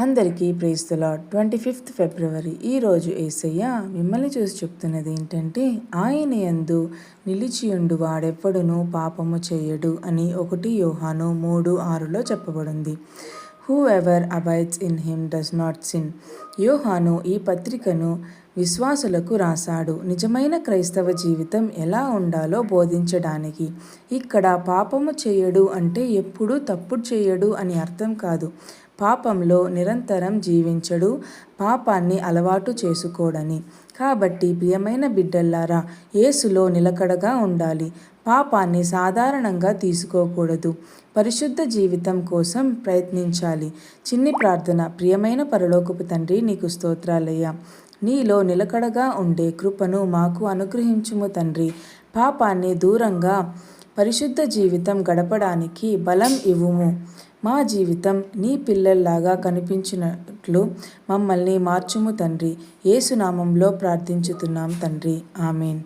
అందరికీ praise the lord. 25th ఫిబ్రవరి. ఈరోజు యేసయ్య మిమ్మల్ని చూసి చెప్తున్నది ఏంటంటే, ఆయన యందు నిలిచియుండు వాడెప్పుడునూ పాపము చేయడు అని 1 యోహాను 3:6లో చెప్పబడింది. Who ever abides in him does not sin. యోహాను ఈ పత్రికను విశ్వాసులకు రాశాడు, నిజమైన క్రైస్తవ జీవితం ఎలా ఉండాలో బోధించడానికి. ఇక్కడ పాపము చేయడు అంటే ఎప్పుడూ తప్పుడు చేయడు అని అర్థం కాదు. పాపంలో నిరంతరం జీవించడు, పాపాన్ని అలవాటు చేసుకోడని. కాబట్టి ప్రియమైన బిడ్డల్లారా, యేసులో నిలకడగా ఉండాలి. పాపాన్ని సాధారణంగా తీసుకోకూడదు. పరిశుద్ధ జీవితం కోసం ప్రయత్నించాలి. చిన్ని ప్రార్థన. ప్రియమైన పరలోకపు తండ్రి, నీకు స్తోత్రాలయ్యా. నీలో నిలకడగా ఉండే కృపను మాకు అనుగ్రహించుము తండ్రి. పాపాన్ని దూరంగా పరిశుద్ధ జీవితం గడపడానికి బలం ఇవ్వుము. మా జీవితం నీ పిల్లల్లాగా కనిపించినట్లు మమ్మల్ని మార్చుము తండ్రి. యేసు నామంలో ప్రార్థించుతున్నాం తండ్రి. ఆమేన్.